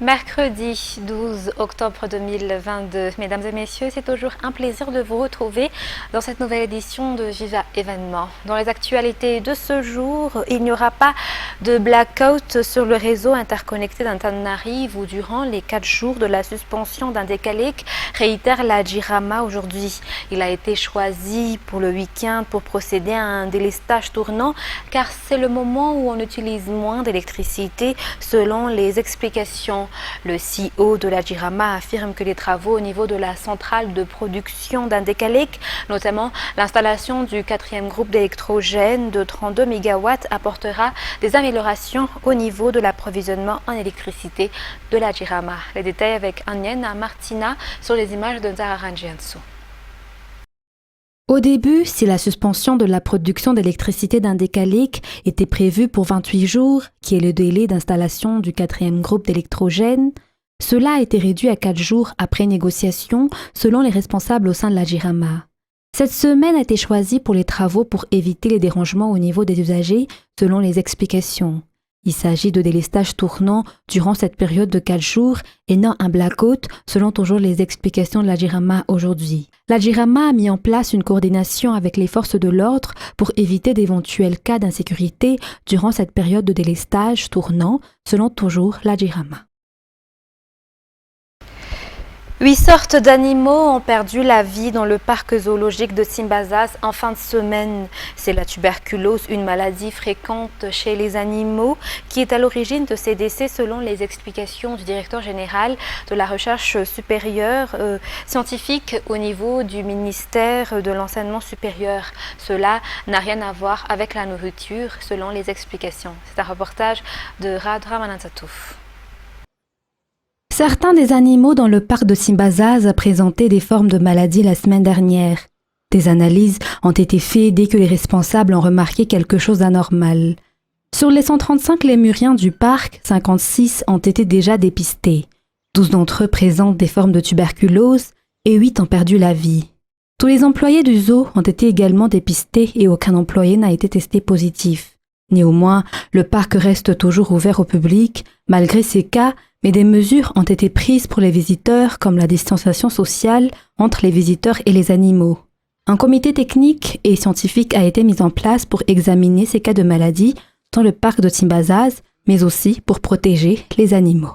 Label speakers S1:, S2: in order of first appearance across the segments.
S1: Mercredi 12 octobre 2022. Mesdames et messieurs, c'est toujours un plaisir de vous retrouver dans cette nouvelle édition de Viva Événement. Dans les actualités de ce jour, il n'y aura pas de blackout sur le réseau interconnecté d'Antananarivo durant les 4 jours de la suspension d'un décalque, réitère la Jirama aujourd'hui. Il a été choisi pour le week-end pour procéder à un délestage tournant car c'est le moment où on utilise moins d'électricité selon les explications. Le CEO de la Jirama affirme que les travaux au niveau de la centrale de production d'un décalque, notamment l'installation du 4e groupe d'électrogène de 32 MW, apportera des améliorations au niveau de l'approvisionnement en électricité de la Jirama. Les détails avec Aniena Martina sur les images de Zara Ranjianso.
S2: Au début, si la suspension de la production d'électricité d'un décalque était prévue pour 28 jours, qui est le délai d'installation du 4e groupe d'électrogène, cela a été réduit à 4 jours après négociation selon les responsables au sein de la Jirama. Cette semaine a été choisie pour les travaux pour éviter les dérangements au niveau des usagers selon les explications. Il s'agit de délestage tournant durant cette période de 4 jours et non un blackout selon toujours les explications de la Jirama aujourd'hui. La Jirama a mis en place une coordination avec les forces de l'ordre pour éviter d'éventuels cas d'insécurité durant cette période de délestage tournant selon toujours la Jirama.
S1: 8 sortes d'animaux ont perdu la vie dans le parc zoologique de Tsimbazas en fin de semaine. C'est la tuberculose, une maladie fréquente chez les animaux, qui est à l'origine de ces décès selon les explications du directeur général de la recherche supérieure scientifique au niveau du ministère de l'enseignement supérieur. Cela n'a rien à voir avec la nourriture selon les explications. C'est un reportage de Radra Manantatouf.
S2: Certains des animaux dans le parc de Tsimbazas présentaient des formes de maladies la semaine dernière. Des analyses ont été faites dès que les responsables ont remarqué quelque chose d'anormal. Sur les 135 lémuriens du parc, 56 ont été déjà dépistés. 12 d'entre eux présentent des formes de tuberculose et 8 ont perdu la vie. Tous les employés du zoo ont été également dépistés et aucun employé n'a été testé positif. Néanmoins, le parc reste toujours ouvert au public, malgré ces cas, mais des mesures ont été prises pour les visiteurs comme la distanciation sociale entre les visiteurs et les animaux. Un comité technique et scientifique a été mis en place pour examiner ces cas de maladie dans le parc de Tsimbazas, mais aussi pour protéger les animaux.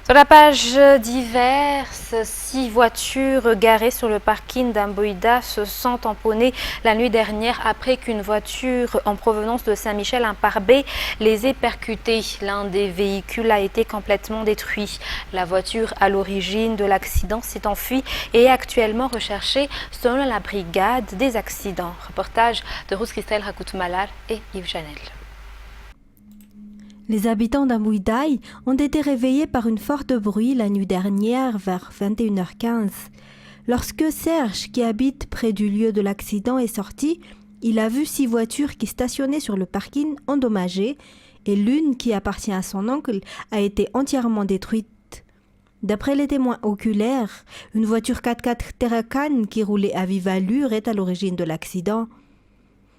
S1: Sur la page diverses, 6 voitures garées sur le parking d'Amboïda se sont tamponnées la nuit dernière après qu'une voiture en provenance de Saint-Michel, un pare-B, les ait percutées. L'un des véhicules a été complètement détruit. La voiture à l'origine de l'accident s'est enfuie et est actuellement recherchée selon la brigade des accidents. Reportage de Ruth Christelle Rakout-Malal et Yves Janel.
S3: Les habitants d'Amouidaï ont été réveillés par une forte bruit la nuit dernière vers 21h15. Lorsque Serge, qui habite près du lieu de l'accident, est sorti, il a vu 6 voitures qui stationnaient sur le parking endommagées et l'une qui appartient à son oncle a été entièrement détruite. D'après les témoins oculaires, une voiture 4x4 Terracan qui roulait à vive allure est à l'origine de l'accident.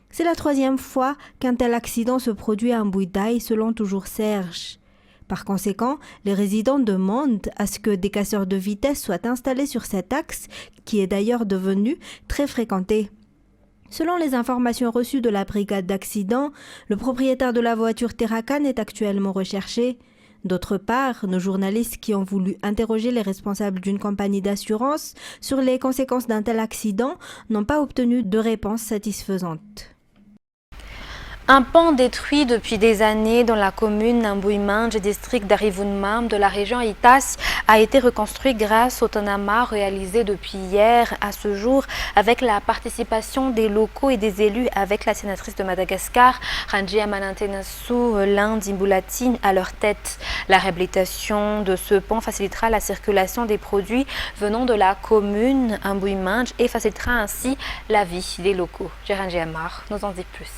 S3: C'est la 3e fois qu'un tel accident se produit à Amboïdaï selon toujours Serge. Par conséquent, les résidents demandent à ce que des casseurs de vitesse soient installés sur cet axe qui est d'ailleurs devenu très fréquenté. Selon les informations reçues de la brigade d'accident, le propriétaire de la voiture Terracan est actuellement recherché. D'autre part, nos journalistes qui ont voulu interroger les responsables d'une compagnie d'assurance sur les conséquences d'un tel accident n'ont pas obtenu de réponse satisfaisante.
S1: Un pont détruit depuis des années dans la commune Nambouimange, district d'Arivunmam de la région Itas, a été reconstruit grâce au Tanama réalisé depuis hier à ce jour avec la participation des locaux et des élus avec la sénatrice de Madagascar, Ranjia Manantenassou Lindimbulatine à leur tête. La réhabilitation de ce pont facilitera la circulation des produits venant de la commune Nambouimange et facilitera ainsi la vie des locaux. Géraldine Amar nous en dit plus.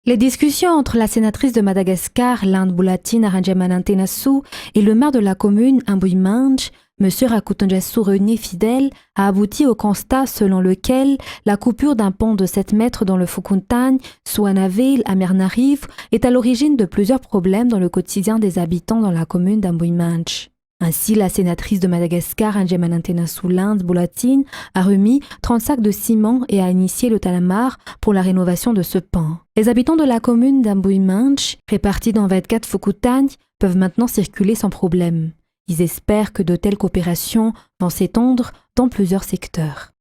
S2: Les discussions entre la sénatrice de Madagascar, Lindimbulatine Arandja Manantenassou, et le maire de la commune, Nambouimange, M. Rakutonjasu René Fidèle a abouti au constat selon lequel la coupure d'un pont de 7 mètres dans le Fukuntang, Suanaville à Mernariv, est à l'origine de plusieurs problèmes dans le quotidien des habitants dans la commune d'Ambuimanch. Ainsi, la sénatrice de Madagascar, Anjemanantena Soulinde Boulatine, a remis 30 sacs de ciment et a initié le talamar pour la rénovation de ce pont. Les habitants de la commune d'Ambuimanch, répartis dans 24 Fukutang, peuvent maintenant circuler sans problème. Ils espèrent que de telles coopérations vont s'étendre dans plusieurs secteurs.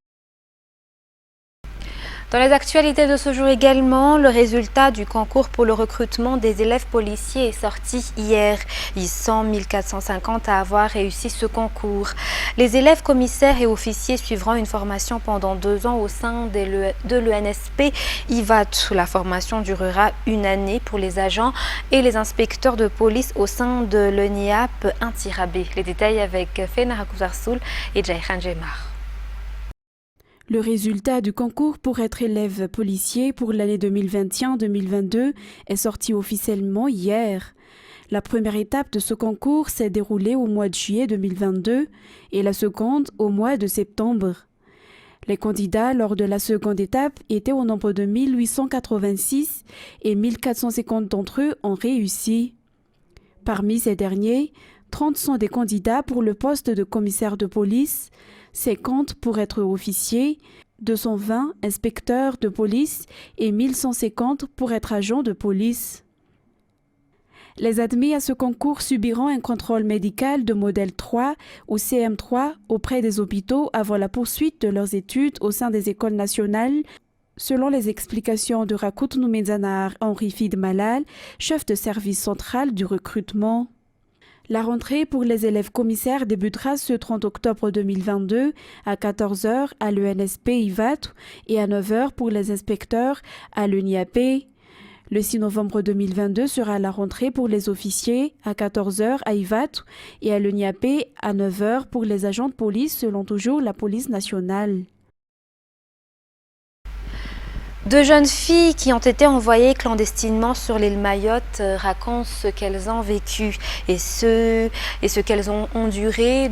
S1: Dans les actualités de ce jour également, le résultat du concours pour le recrutement des élèves policiers est sorti hier. Ils sont 1450 à avoir réussi ce concours. Les élèves commissaires et officiers suivront une formation pendant 2 ans au sein de l'ENSP IVAT. La formation durera 1 année pour les agents et les inspecteurs de police au sein de l'ENIAP Intirabé. Les détails avec Fena Hakouzarsoul et Jaïkhan Jemar.
S4: Le résultat du concours pour être élève policier pour l'année 2021-2022 est sorti officiellement hier. La première étape de ce concours s'est déroulée au mois de juillet 2022 et la seconde au mois de septembre. Les candidats lors de la seconde étape étaient au nombre de 1886 et 1450 d'entre eux ont réussi. Parmi ces derniers, 30 sont des candidats pour le poste de commissaire de police, 50 pour être officier, 220 inspecteurs de police et 1150 pour être agent de police. Les admis à ce concours subiront un contrôle médical de modèle 3 ou CM3 auprès des hôpitaux avant la poursuite de leurs études au sein des écoles nationales, selon les explications de Rakut Numezanar Henri Fid Malal, chef de service central du recrutement. La rentrée pour les élèves commissaires débutera ce 30 octobre 2022 à 14h à l'ENSP IVAT et à 9h pour les inspecteurs à l'ENIAP. Le 6 novembre 2022 sera la rentrée pour les officiers à 14h à IVAT et à l'ENIAP à 9h pour les agents de police selon toujours la police nationale.
S1: 2 jeunes filles qui ont été envoyées clandestinement sur l'île Mayotte racontent ce qu'elles ont vécu et ce qu'elles ont enduré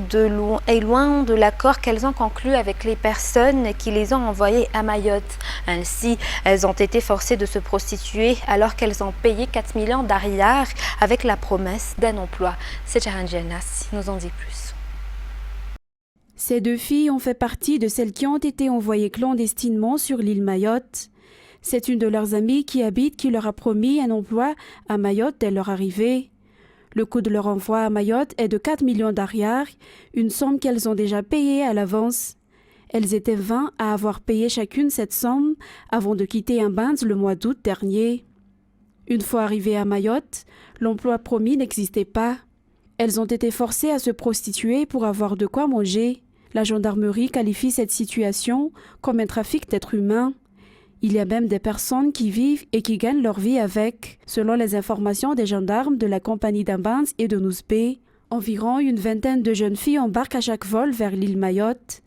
S1: loin de l'accord qu'elles ont conclu avec les personnes qui les ont envoyées à Mayotte. Ainsi, elles ont été forcées de se prostituer alors qu'elles ont payé 4 millions d'ariars avec la promesse d'un emploi. C'est Jahan Janas qui nous en dit plus.
S4: Ces 2 filles ont fait partie de celles qui ont été envoyées clandestinement sur l'île Mayotte. C'est une de leurs amies qui leur a promis un emploi à Mayotte dès leur arrivée. Le coût de leur envoi à Mayotte est de 4 millions d'ariars, une somme qu'elles ont déjà payée à l'avance. Elles étaient 20 à avoir payé chacune cette somme avant de quitter Mbans le mois d'août dernier. Une fois arrivées à Mayotte, l'emploi promis n'existait pas. Elles ont été forcées à se prostituer pour avoir de quoi manger. La gendarmerie qualifie cette situation comme un trafic d'êtres humains. Il y a même des personnes qui vivent et qui gagnent leur vie avec, selon les informations des gendarmes de la compagnie d'Ambans et de Nousbé. Environ une vingtaine de jeunes filles embarquent à chaque vol vers l'île Mayotte.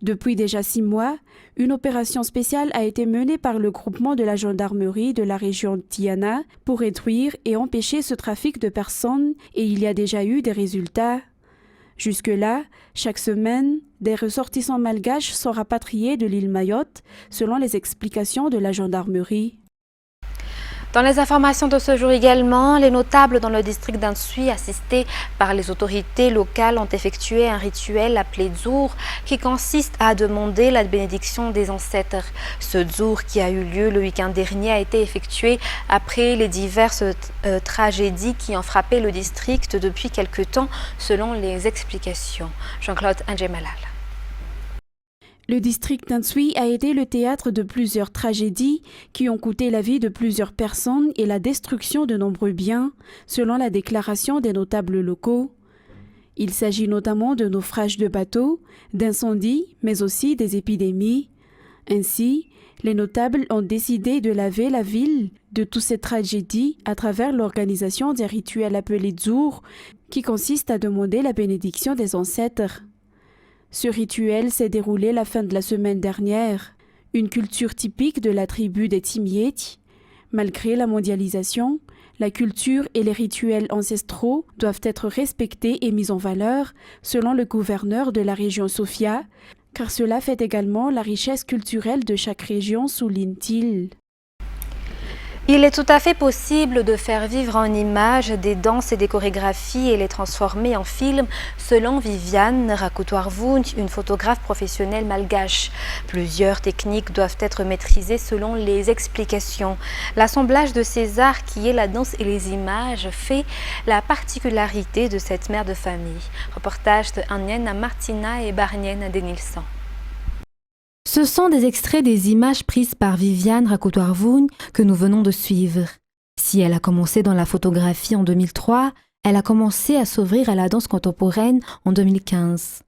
S4: Depuis déjà 6 mois, une opération spéciale a été menée par le groupement de la gendarmerie de la région Tiana pour réduire et empêcher ce trafic de personnes et il y a déjà eu des résultats. Jusque-là, chaque semaine, des ressortissants malgaches sont rapatriés de l'île Mayotte, selon les explications de la gendarmerie.
S1: Dans les informations de ce jour également, les notables dans le district d'Ansui, assistés par les autorités locales, ont effectué un rituel appelé Dzour, qui consiste à demander la bénédiction des ancêtres. Ce Dzour, qui a eu lieu le week-end dernier, a été effectué après les diverses tragédies qui ont frappé le district depuis quelque temps, selon les explications. Jean-Claude Anjemalal.
S4: Le district d'Ansui a été le théâtre de plusieurs tragédies qui ont coûté la vie de plusieurs personnes et la destruction de nombreux biens, selon la déclaration des notables locaux. Il s'agit notamment de naufrages de bateaux, d'incendies, mais aussi des épidémies. Ainsi, les notables ont décidé de laver la ville de toutes ces tragédies à travers l'organisation des rituels appelés Dzour, qui consiste à demander la bénédiction des ancêtres. Ce rituel s'est déroulé la fin de la semaine dernière, une culture typique de la tribu des Timieti. Malgré la mondialisation, La culture et les rituels ancestraux doivent être respectés et mis en valeur, selon le gouverneur de la région Sofia, car cela fait également la richesse culturelle de chaque région, souligne-t-il.
S1: Il est tout à fait possible de faire vivre en images des danses et des chorégraphies et les transformer en film, selon Viviane Rakoutoarvoun, une photographe professionnelle malgache. Plusieurs techniques doivent être maîtrisées selon les explications. L'assemblage de ces arts qui est la danse et les images fait la particularité de cette mère de famille. Reportage de Anienne Martina et Barnienne Denilson.
S2: Ce sont des extraits des images prises par Viviane Rakoutoarvoun que nous venons de suivre. Si elle a commencé dans la photographie en 2003, elle a commencé à s'ouvrir à la danse contemporaine en 2015.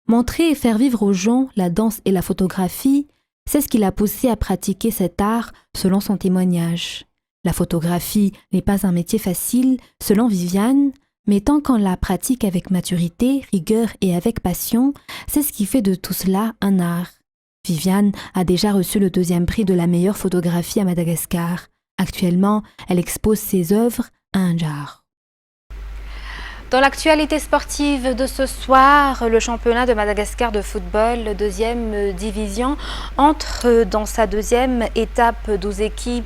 S2: Montrer et faire vivre aux gens la danse et la photographie, c'est ce qui l'a poussée à pratiquer cet art selon son témoignage. La photographie n'est pas un métier facile, selon Viviane, mais tant qu'on la pratique avec maturité, rigueur et avec passion, c'est ce qui fait de tout cela un art. Viviane a déjà reçu le 2e prix de la meilleure photographie à Madagascar. Actuellement, elle expose ses œuvres à Andjar.
S1: Dans l'actualité sportive de ce soir, le championnat de Madagascar de football, 2e division, entre dans sa 2e étape. 12 équipes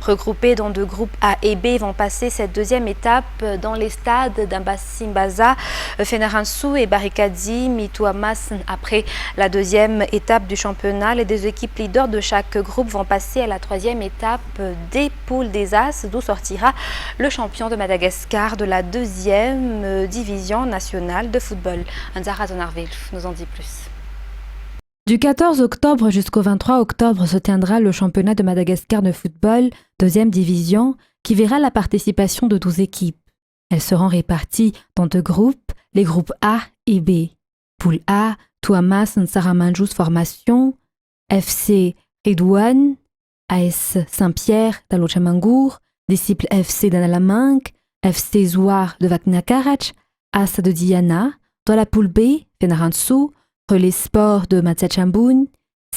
S1: regroupées dans 2 groupes A et B vont passer cette 2e étape dans les stades d'Ambasimbaza, Fenerbahçe et Barikadi Mitouamas. Après la 2e étape du championnat, les 2 équipes leaders de chaque groupe vont passer à la 3e étape des poules des As, d'où sortira le champion de Madagascar de la 2e division nationale de football. Anzara Zonarville nous en dit plus.
S2: Du 14 octobre jusqu'au 23 octobre se tiendra le championnat de Madagascar de football, 2e division, qui verra la participation de 12 équipes. Elles seront réparties dans 2 groupes, les groupes A et B. Poule A, Tuamas Nsaramanjous Formation, FC Redouane, AS Saint-Pierre d'Alochamangour, Disciple FC d'Analamanque, FC Zouar de Vaknakarach, AS de Diana. Dans la poule B, Fenerbahçe, Relais Sport de Matsachamboun,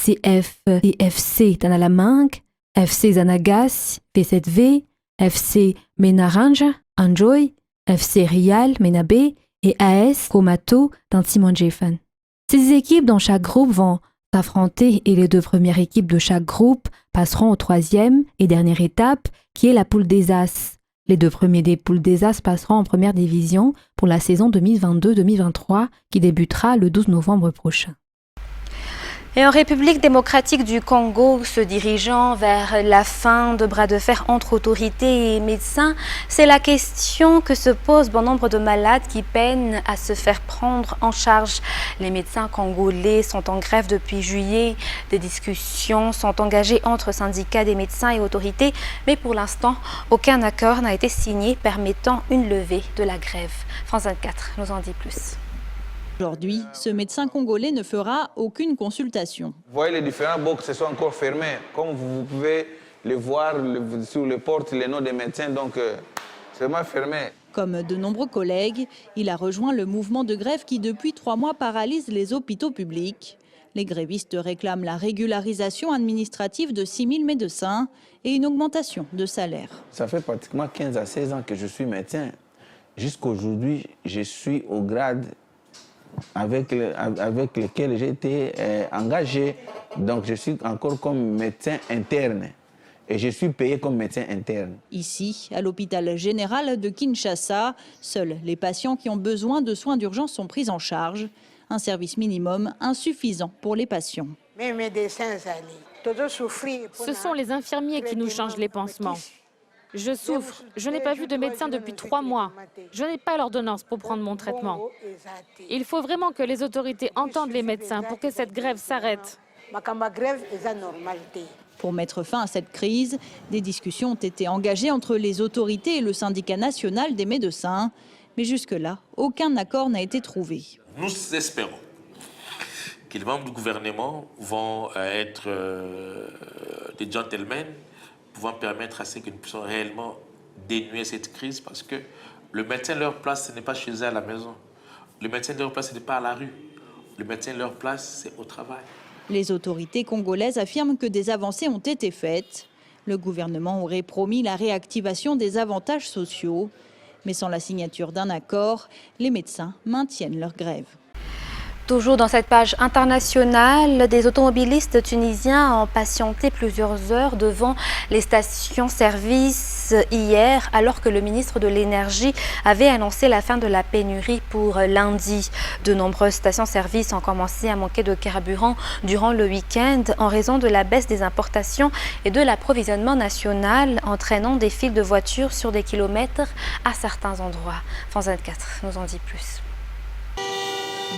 S2: CF et FC d'Analamanque, FC Zanagas, V7V, FC Menaranja, Anjoy, FC Rial, Menabe et AS Komato d'Antimonjefan. Ces équipes dans chaque groupe vont s'affronter et les 2 premières équipes de chaque groupe passeront au 3e et dernière étape qui est la poule des As. Les 2 premiers des poules des As passeront en première division pour la saison 2022-2023 qui débutera le 12 novembre prochain.
S1: Et en République démocratique du Congo, se dirigeant vers la fin de bras de fer entre autorités et médecins, c'est la question que se pose bon nombre de malades qui peinent à se faire prendre en charge. Les médecins congolais sont en grève depuis juillet. Des discussions sont engagées entre syndicats des médecins et autorités, mais pour l'instant, aucun accord n'a été signé permettant une levée de la grève. France 24 nous en dit plus.
S5: Aujourd'hui, ce médecin congolais ne fera aucune consultation.
S6: Vous voyez, les différents box sont encore fermés. Comme vous pouvez le voir sur les portes, les noms des médecins, donc c'est vraiment fermé.
S5: Comme de nombreux collègues, il a rejoint le mouvement de grève qui depuis 3 mois paralyse les hôpitaux publics. Les grévistes réclament la régularisation administrative de 6 000 médecins et une augmentation de salaire.
S6: Ça fait pratiquement 15 à 16 ans que je suis médecin. Jusqu'aujourd'hui, je suis au grade avec lequel j'ai été engagé. Donc je suis encore comme médecin interne et je suis payé comme médecin interne.
S5: Ici, à l'hôpital général de Kinshasa, seuls les patients qui ont besoin de soins d'urgence sont pris en charge. Un service minimum insuffisant pour les patients.
S7: Ce sont les infirmiers qui nous changent les pansements. Je souffre, je n'ai pas vu de médecin depuis 3 mois. Je n'ai pas l'ordonnance pour prendre mon traitement. Il faut vraiment que les autorités entendent les médecins pour que cette grève s'arrête.
S5: Pour mettre fin à cette crise, des discussions ont été engagées entre les autorités et le syndicat national des médecins. Mais jusque-là, aucun accord n'a été trouvé.
S8: Nous espérons que les membres du gouvernement vont être des gentlemen pouvant permettre à ceux que nous puissions réellement dénouer cette crise, parce que le médecin, leur place, ce n'est pas chez eux à la maison. Le médecin, leur place, ce n'est pas à la rue. Le médecin, leur place, c'est au travail.
S5: Les autorités congolaises affirment que des avancées ont été faites. Le gouvernement aurait promis la réactivation des avantages sociaux. Mais sans la signature d'un accord, les médecins maintiennent leur grève.
S1: Toujours dans cette page internationale, des automobilistes tunisiens ont patienté plusieurs heures devant les stations-service hier, alors que le ministre de l'Énergie avait annoncé la fin de la pénurie pour lundi. De nombreuses stations-service ont commencé à manquer de carburant durant le week-end en raison de la baisse des importations et de l'approvisionnement national, entraînant des files de voitures sur des kilomètres à certains endroits. France 24 nous en dit plus.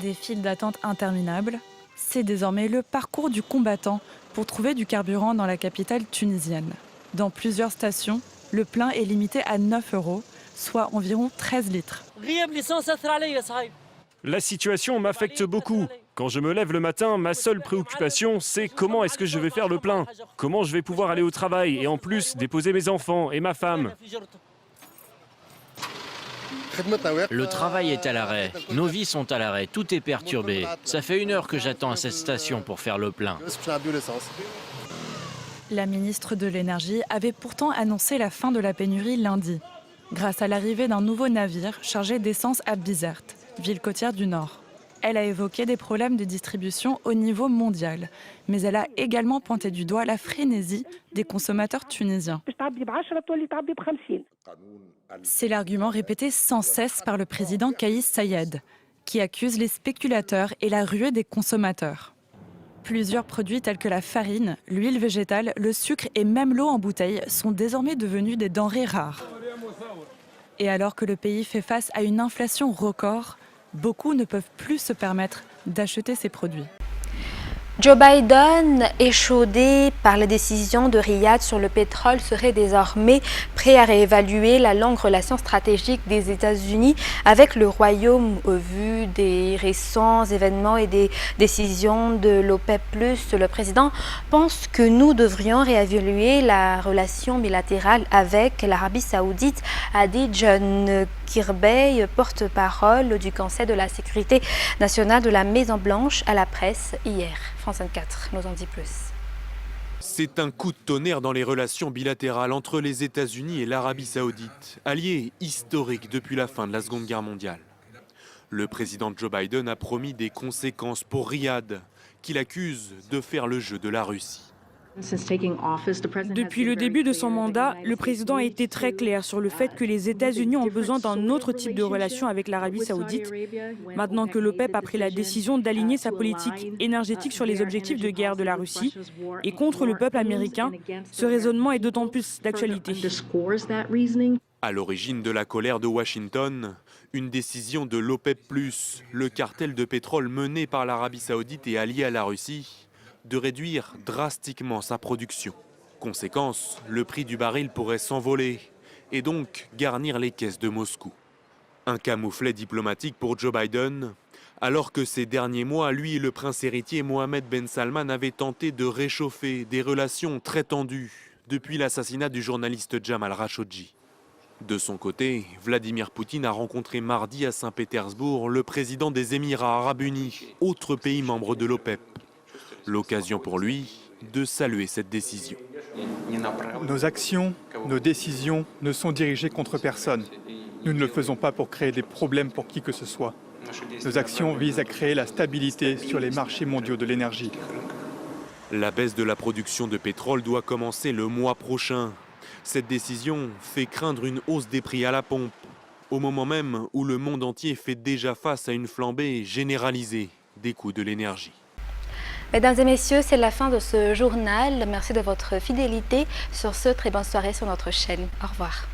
S9: Des files d'attente interminables, c'est désormais le parcours du combattant pour trouver du carburant dans la capitale tunisienne. Dans plusieurs stations, le plein est limité à 9 €, soit environ 13 litres.
S10: La situation m'affecte beaucoup. Quand je me lève le matin, ma seule préoccupation, c'est comment est-ce que je vais faire le plein, comment je vais pouvoir aller au travail et en plus déposer mes enfants et ma femme.
S11: Le travail est à l'arrêt, nos vies sont à l'arrêt, tout est perturbé. Ça fait 1 heure que j'attends à cette station pour faire le plein.
S9: La ministre de l'Énergie avait pourtant annoncé la fin de la pénurie lundi, grâce à l'arrivée d'un nouveau navire chargé d'essence à Bizerte, ville côtière du Nord. Elle a évoqué des problèmes de distribution au niveau mondial, mais elle a également pointé du doigt la frénésie des consommateurs tunisiens. C'est l'argument répété sans cesse par le président Kais Saied, qui accuse les spéculateurs et la ruée des consommateurs. Plusieurs produits tels que la farine, l'huile végétale, le sucre et même l'eau en bouteille sont désormais devenus des denrées rares. Et alors que le pays fait face à une inflation record, beaucoup ne peuvent plus se permettre d'acheter ces produits.
S1: Joe Biden, échaudé par la décision de Riyad sur le pétrole, serait désormais prêt à réévaluer la longue relation stratégique des États-Unis avec le Royaume au vu des récents événements et des décisions de l'OPEP+. Le président pense que nous devrions réévaluer la relation bilatérale avec l'Arabie Saoudite, a dit John Kirby, porte-parole du Conseil de la sécurité nationale de la Maison-Blanche à la presse hier. France 24 nous en dit plus.
S12: C'est un coup de tonnerre dans les relations bilatérales entre les États-Unis et l'Arabie Saoudite, alliés historiques depuis la fin de la Seconde Guerre mondiale. Le président Joe Biden a promis des conséquences pour Riyad, qu'il accuse de faire le jeu de la Russie.
S13: Depuis le début de son mandat, le président a été très clair sur le fait que les États-Unis ont besoin d'un autre type de relation avec l'Arabie Saoudite. Maintenant que l'OPEP a pris la décision d'aligner sa politique énergétique sur les objectifs de guerre de la Russie et contre le peuple américain, ce raisonnement est d'autant plus d'actualité.
S12: À l'origine de la colère de Washington, une décision de l'OPEP+, le cartel de pétrole mené par l'Arabie Saoudite et allié à la Russie, de réduire drastiquement sa production. Conséquence, le prix du baril pourrait s'envoler et donc garnir les caisses de Moscou. Un camouflet diplomatique pour Joe Biden, alors que ces derniers mois, lui et le prince héritier Mohammed Ben Salman avaient tenté de réchauffer des relations très tendues depuis l'assassinat du journaliste Jamal Khashoggi. De son côté, Vladimir Poutine a rencontré mardi à Saint-Pétersbourg le président des Émirats arabes unis, autre pays membre de l'OPEP. L'occasion pour lui de saluer cette décision.
S14: Nos actions, nos décisions ne sont dirigées contre personne. Nous ne le faisons pas pour créer des problèmes pour qui que ce soit. Nos actions visent à créer la stabilité sur les marchés mondiaux de l'énergie.
S12: La baisse de la production de pétrole doit commencer le mois prochain. Cette décision fait craindre une hausse des prix à la pompe, au moment même où le monde entier fait déjà face à une flambée généralisée des coûts de l'énergie.
S1: Mesdames et messieurs, c'est la fin de ce journal. Merci de votre fidélité. Sur ce, très bonne soirée sur notre chaîne. Au revoir.